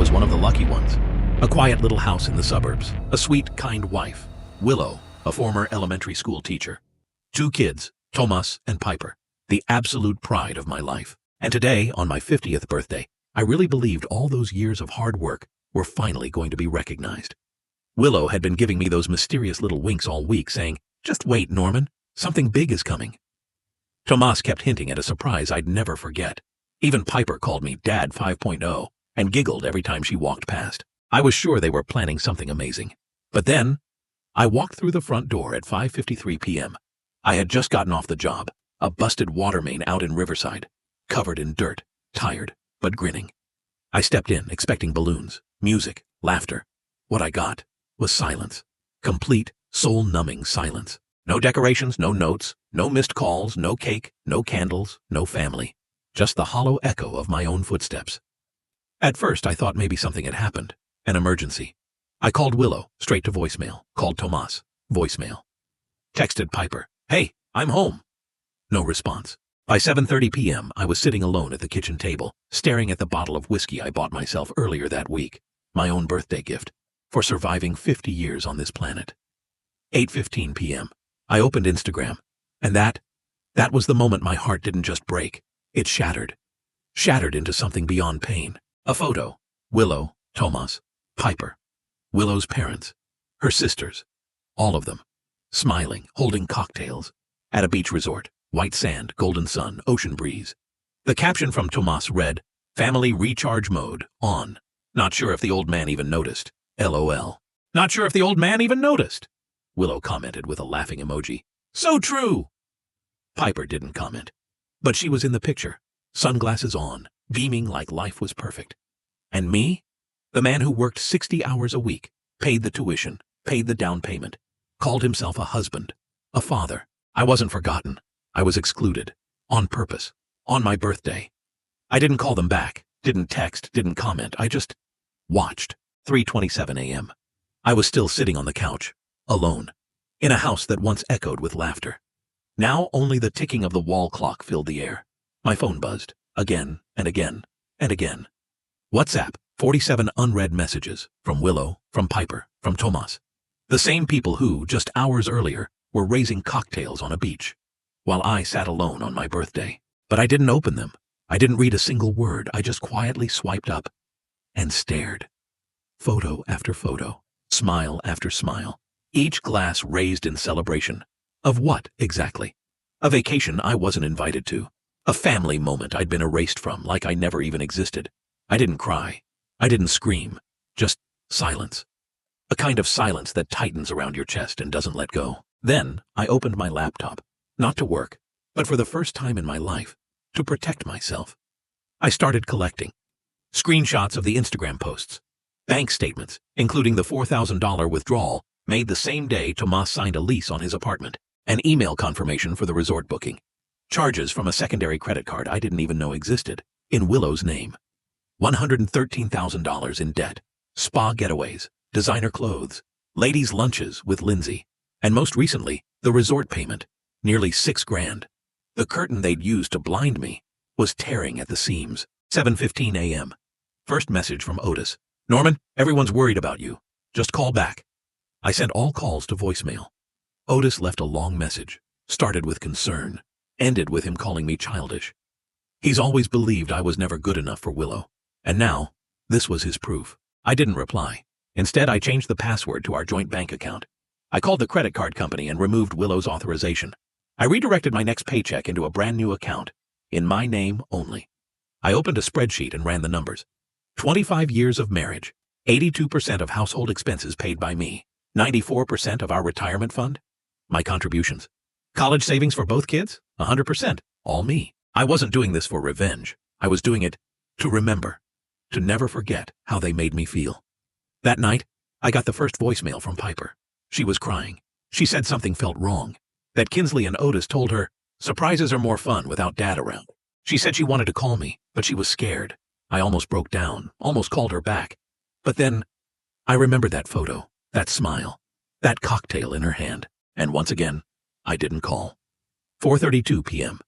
was one of the lucky ones. A quiet little house in the suburbs, a sweet, kind wife, Willow, a former elementary school teacher. 2 kids, Tomas and Piper, the absolute pride of my life. And today, on my 50th birthday, I really believed all those years of hard work were finally going to be recognized. Willow had been giving me those mysterious little winks all week, saying, "Just wait, Norman, something big is coming." Tomas kept hinting at a surprise I'd never forget. Even Piper called me Dad 5.0 and giggled every time she walked past. I was sure they were planning something amazing. But then, I walked through the front door at 5:53 p.m. I had just gotten off the job, a busted water main out in Riverside, covered in dirt, tired, but grinning. I stepped in, expecting balloons, music, laughter. What I got was silence. Complete, soul-numbing silence. No decorations, no notes, no missed calls, no cake, no candles, no family. Just the hollow echo of my own footsteps. At first, I thought maybe something had happened. An emergency. I called Willow, straight to voicemail. Called Tomas, voicemail. Texted Piper, "Hey, I'm home." No response. By 7:30 p.m., I was sitting alone at the kitchen table, staring at the bottle of whiskey I bought myself earlier that week, my own birthday gift, for surviving 50 years on this planet. 8:15 p.m., I opened Instagram, and that was the moment my heart didn't just break, it shattered. Shattered into something beyond pain. A photo. Willow, Tomas, Piper. Willow's parents, her sisters, all of them, smiling, holding cocktails, at a beach resort, white sand, golden sun, ocean breeze. The caption from Tomas read, "Family recharge mode, on. Not sure if the old man even noticed. LOL. Not sure if the old man even noticed." Willow commented with a laughing emoji. "So true." Piper didn't comment, but she was in the picture, sunglasses on, beaming like life was perfect. And me? The man who worked 60 hours a week, paid the tuition, paid the down payment, called himself a husband, a father. I wasn't forgotten. I was excluded. On purpose. On my birthday. I didn't call them back, didn't text, didn't comment. I just watched. 3:27 a.m. I was still sitting on the couch, alone, in a house that once echoed with laughter. Now only the ticking of the wall clock filled the air. My phone buzzed, again and again and again. WhatsApp, 47 unread messages, from Willow, from Piper, from Tomas. The same people who, just hours earlier, were raising cocktails on a beach, while I sat alone on my birthday. But I didn't open them. I didn't read a single word. I just quietly swiped up and stared. Photo after photo, smile after smile, each glass raised in celebration. Of what, exactly? A vacation I wasn't invited to. A family moment I'd been erased from, like I never even existed. I didn't cry. I didn't scream. Just silence. A kind of silence that tightens around your chest and doesn't let go. Then I opened my laptop, not to work, but for the first time in my life, to protect myself. I started collecting screenshots of the Instagram posts, bank statements, including the $4,000 withdrawal made the same day Tomas signed a lease on his apartment, an email confirmation for the resort booking, charges from a secondary credit card I didn't even know existed, in Willow's name, $113,000 in debt, spa getaways, designer clothes, ladies' lunches with Lindsay, and most recently, the resort payment, nearly $6,000. The curtain they'd used to blind me was tearing at the seams. 7:15 a.m. First message from Otis. "Norman, everyone's worried about you. Just call back." I sent all calls to voicemail. Otis left a long message, started with concern, ended with him calling me childish. He's always believed I was never good enough for Willow, and now, this was his proof. I didn't reply. Instead, I changed the password to our joint bank account. I called the credit card company and removed Willow's authorization. I redirected my next paycheck into a brand new account, in my name only. I opened a spreadsheet and ran the numbers. 25 years of marriage, 82% of household expenses paid by me, 94% of our retirement fund, my contributions. College savings for both kids, 100%, all me. I wasn't doing this for revenge. I was doing it to remember, to never forget how they made me feel. That night, I got the first voicemail from Piper. She was crying. She said something felt wrong, that Kinsley and Otis told her, surprises are more fun without Dad around. She said she wanted to call me, but she was scared. I almost broke down, almost called her back. But then, I remembered that photo, that smile, that cocktail in her hand, and once again, I didn't call. 4:32 p.m.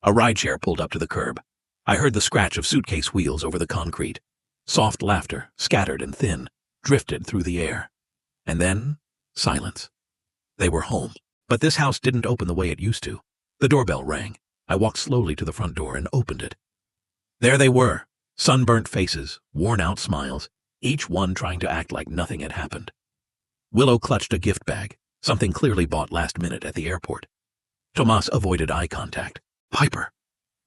A rideshare pulled up to the curb. I heard the scratch of suitcase wheels over the concrete. Soft laughter, scattered and thin, drifted through the air. And then, silence. They were home. But this house didn't open the way it used to. The doorbell rang. I walked slowly to the front door and opened it. There they were, sunburnt faces, worn-out smiles, each one trying to act like nothing had happened. Willow clutched a gift bag, something clearly bought last minute at the airport. Tomas avoided eye contact. Piper.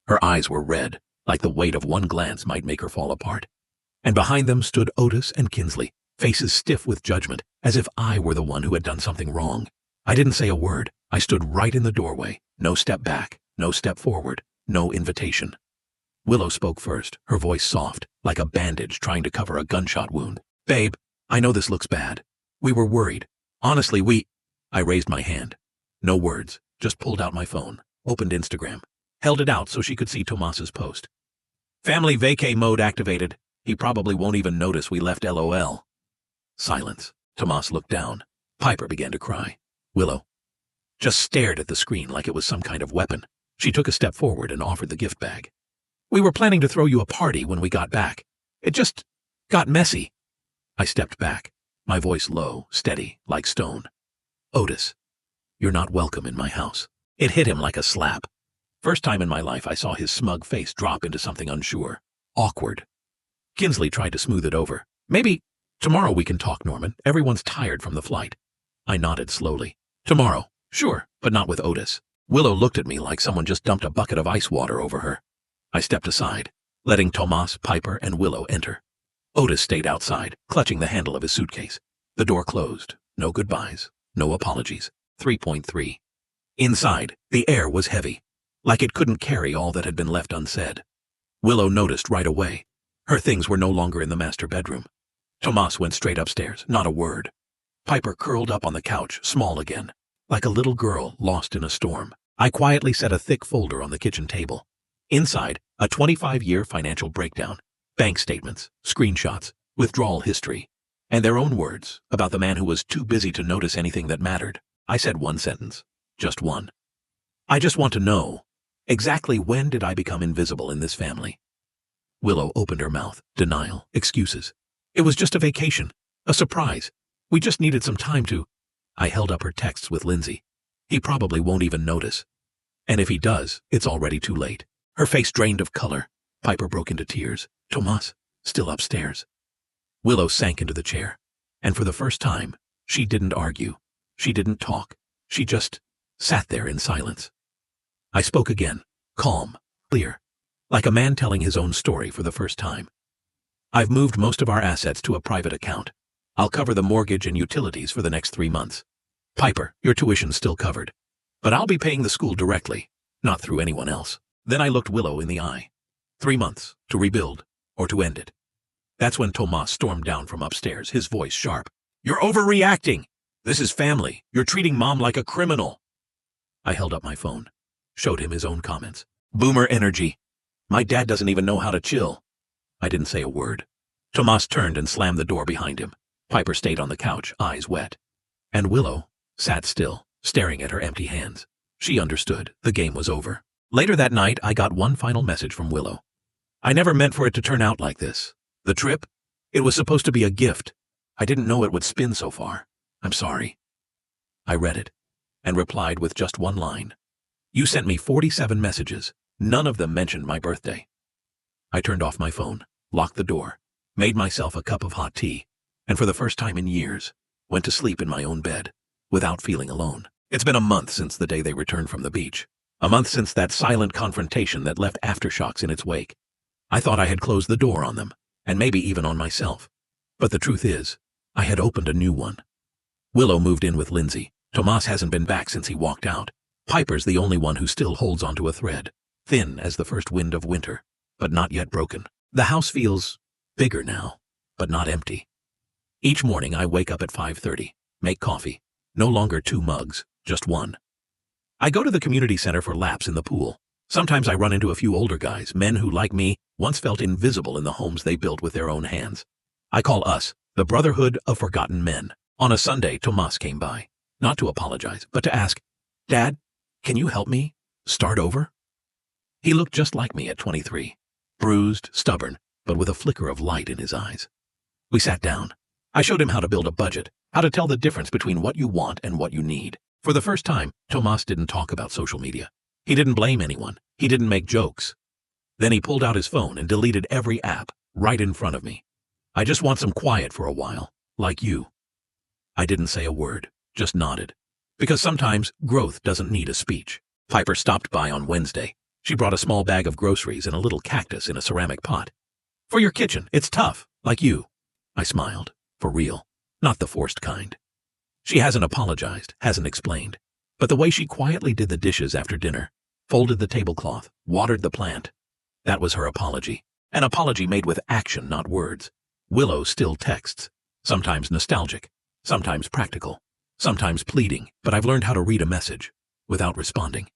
Her eyes were red, like the weight of one glance might make her fall apart. And behind them stood Otis and Kinsley, faces stiff with judgment, as if I were the one who had done something wrong. I didn't say a word. I stood right in the doorway, no step back, no step forward, no invitation. Willow spoke first, her voice soft, like a bandage trying to cover a gunshot wound. Babe, I know this looks bad. We were worried. Honestly, I raised my hand. No words, just pulled out my phone, opened Instagram, held it out so she could see Tomas's post. Family vacay mode activated. He probably won't even notice we left LOL. Silence. Tomas looked down. Piper began to cry. Willow just stared at the screen like it was some kind of weapon. She took a step forward and offered the gift bag. We were planning to throw you a party when we got back. It just got messy. I stepped back, my voice low, steady, like stone. Otis, you're not welcome in my house. It hit him like a slap. First time in my life I saw his smug face drop into something unsure, awkward. Kinsley tried to smooth it over. Maybe tomorrow we can talk, Norman. Everyone's tired from the flight. I nodded slowly. Tomorrow, sure, but not with Otis. Willow looked at me like someone just dumped a bucket of ice water over her. I stepped aside, letting Tomas, Piper, and Willow enter. Otis stayed outside, clutching the handle of his suitcase. The door closed. No goodbyes, no apologies. 3.3. Inside, the air was heavy, like it couldn't carry all that had been left unsaid. Willow noticed right away. Her things were no longer in the master bedroom. Tomas went straight upstairs, not a word. Piper curled up on the couch, small again, like a little girl lost in a storm. I quietly set a thick folder on the kitchen table. Inside, a 25-year financial breakdown, bank statements, screenshots, withdrawal history, and their own words about the man who was too busy to notice anything that mattered. I said one sentence, just one. I just want to know, exactly when did I become invisible in this family? Willow opened her mouth, denial, excuses. It was just a vacation, a surprise. We just needed some time to... I held up her texts with Lindsay. He probably won't even notice. And if he does, it's already too late. Her face drained of color. Piper broke into tears. Tomas, still upstairs. Willow sank into the chair. And for the first time, she didn't argue. She didn't talk. She just sat there in silence. I spoke again, calm, clear, like a man telling his own story for the first time. I've moved most of our assets to a private account. I'll cover the mortgage and utilities for the next 3 months. Piper, your tuition's still covered. But I'll be paying the school directly, not through anyone else. Then I looked Willow in the eye. 3 months, to rebuild, or to end it. That's when Tomas stormed down from upstairs, his voice sharp. You're overreacting! This is family. You're treating Mom like a criminal. I held up my phone, showed him his own comments. Boomer energy. My dad doesn't even know how to chill. I didn't say a word. Tomas turned and slammed the door behind him. Piper stayed on the couch, eyes wet. And Willow sat still, staring at her empty hands. She understood. The game was over. Later that night, I got one final message from Willow. I never meant for it to turn out like this. The trip? It was supposed to be a gift. I didn't know it would spin so far. I'm sorry. I read it and replied with just one line. You sent me 47 messages. None of them mentioned my birthday. I turned off my phone, locked the door, made myself a cup of hot tea, and for the first time in years, went to sleep in my own bed, without feeling alone. It's been a month since the day they returned from the beach. A month since that silent confrontation that left aftershocks in its wake. I thought I had closed the door on them, and maybe even on myself. But the truth is, I had opened a new one. Willow moved in with Lindsay. Tomas hasn't been back since he walked out. Piper's the only one who still holds onto a thread, thin as the first wind of winter, but not yet broken. The house feels bigger now, but not empty. Each morning I wake up at 5:30, make coffee. No longer 2 mugs, just one. I go to the community center for laps in the pool. Sometimes I run into a few older guys, men who, like me, once felt invisible in the homes they built with their own hands. I call us the Brotherhood of Forgotten Men. On a Sunday, Tomas came by, not to apologize, but to ask, Dad, can you help me start over? He looked just like me at 23, bruised, stubborn, but with a flicker of light in his eyes. We sat down. I showed him how to build a budget, how to tell the difference between what you want and what you need. For the first time, Tomas didn't talk about social media. He didn't blame anyone. He didn't make jokes. Then he pulled out his phone and deleted every app right in front of me. I just want some quiet for a while, like you. I didn't say a word, just nodded. Because sometimes growth doesn't need a speech. Piper stopped by on Wednesday. She brought a small bag of groceries and a little cactus in a ceramic pot. For your kitchen, it's tough, like you. I smiled. For real, not the forced kind. She hasn't apologized, hasn't explained. But the way she quietly did the dishes after dinner, folded the tablecloth, watered the plant, that was her apology. An apology made with action, not words. Willow still texts, sometimes nostalgic, sometimes practical, sometimes pleading, but I've learned how to read a message without responding.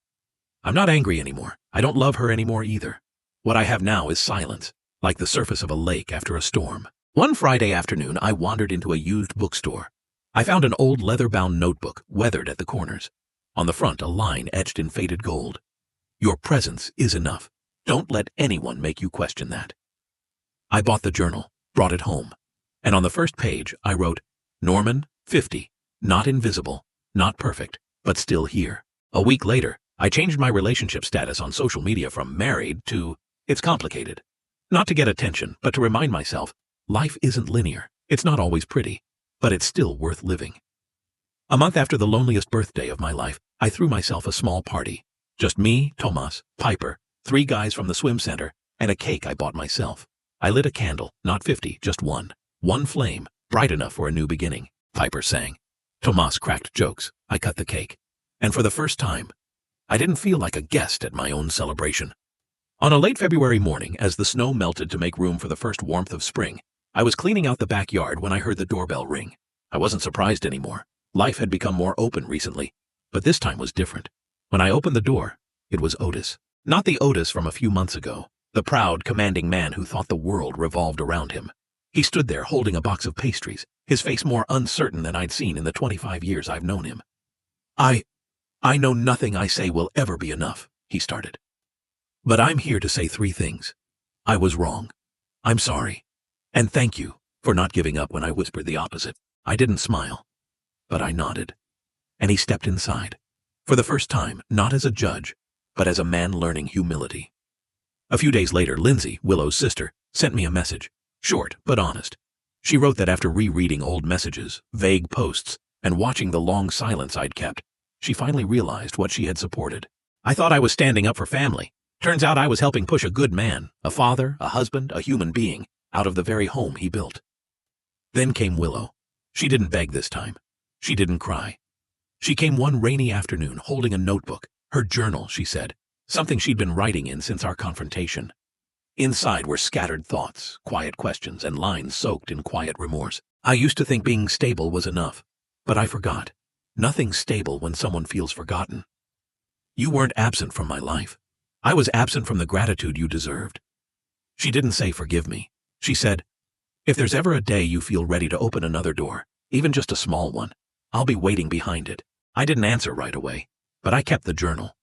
I'm not angry anymore. I don't love her anymore either. What I have now is silence, like the surface of a lake after a storm. One Friday afternoon, I wandered into a used bookstore. I found an old leather-bound notebook, weathered at the corners. On the front, a line etched in faded gold. Your presence is enough. Don't let anyone make you question that. I bought the journal, brought it home, and on the first page, I wrote, Norman, 50, not invisible, not perfect, but still here. A week later, I changed my relationship status on social media from married to, it's complicated. Not to get attention, but to remind myself, life isn't linear. It's not always pretty, but it's still worth living. A month after the loneliest birthday of my life, I threw myself a small party. Just me, Tomas, Piper, 3 guys from the swim center, and a cake I bought myself. I lit a candle, not 50, just one. One flame, bright enough for a new beginning. Piper sang. Tomas cracked jokes. I cut the cake. And for the first time, I didn't feel like a guest at my own celebration. On a late February morning, as the snow melted to make room for the first warmth of spring, I was cleaning out the backyard when I heard the doorbell ring. I wasn't surprised anymore. Life had become more open recently, but this time was different. When I opened the door, it was Otis. Not the Otis from a few months ago, the proud, commanding man who thought the world revolved around him. He stood there holding a box of pastries, his face more uncertain than I'd seen in the 25 years I've known him. I know nothing I say will ever be enough, he started. But I'm here to say 3 things. I was wrong. I'm sorry. And thank you for not giving up when I whispered the opposite. I didn't smile, but I nodded. And he stepped inside. For the first time, not as a judge, but as a man learning humility. A few days later, Lindsay, Willow's sister, sent me a message. Short, but honest. She wrote that after rereading old messages, vague posts, and watching the long silence I'd kept, she finally realized what she had supported. I thought I was standing up for family. Turns out I was helping push a good man, a father, a husband, a human being, out of the very home he built. Then came Willow. She didn't beg this time. She didn't cry. She came one rainy afternoon holding a notebook, her journal, she said, something she'd been writing in since our confrontation. Inside were scattered thoughts, quiet questions, and lines soaked in quiet remorse. I used to think being stable was enough, but I forgot. Nothing's stable when someone feels forgotten. You weren't absent from my life. I was absent from the gratitude you deserved. She didn't say forgive me. She said, if there's ever a day you feel ready to open another door, even just a small one, I'll be waiting behind it. I didn't answer right away, but I kept the journal.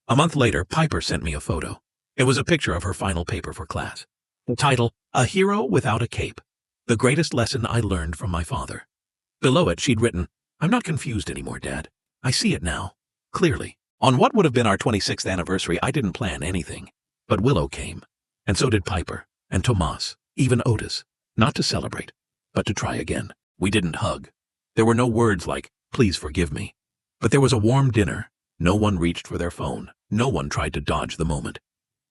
A month later, Piper sent me a photo. It was a picture of her final paper for class. The title, A Hero Without a Cape, the greatest lesson I learned from my father. Below it, she'd written, I'm not confused anymore, Dad. I see it now, clearly. On what would have been our 26th anniversary, I didn't plan anything. But Willow came, and so did Piper, and Tomas, even Otis. Not to celebrate, but to try again. We didn't hug. There were no words like, please forgive me. But there was a warm dinner. No one reached for their phone. No one tried to dodge the moment.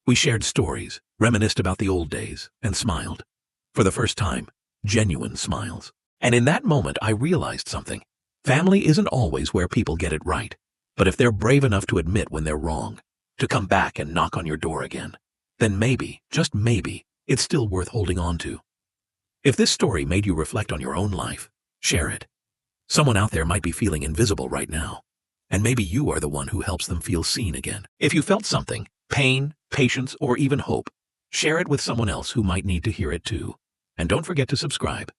We shared stories, reminisced about the old days, and smiled. For the first time, genuine smiles. And in that moment, I realized something. Family isn't always where people get it right. But if they're brave enough to admit when they're wrong, to come back and knock on your door again, then maybe, just maybe, it's still worth holding on to. If this story made you reflect on your own life, share it. Someone out there might be feeling invisible right now, and maybe you are the one who helps them feel seen again. If you felt something, pain, patience, or even hope, share it with someone else who might need to hear it too. And don't forget to subscribe.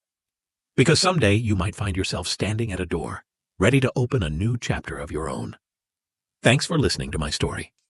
Because someday you might find yourself standing at a door, ready to open a new chapter of your own. Thanks for listening to my story.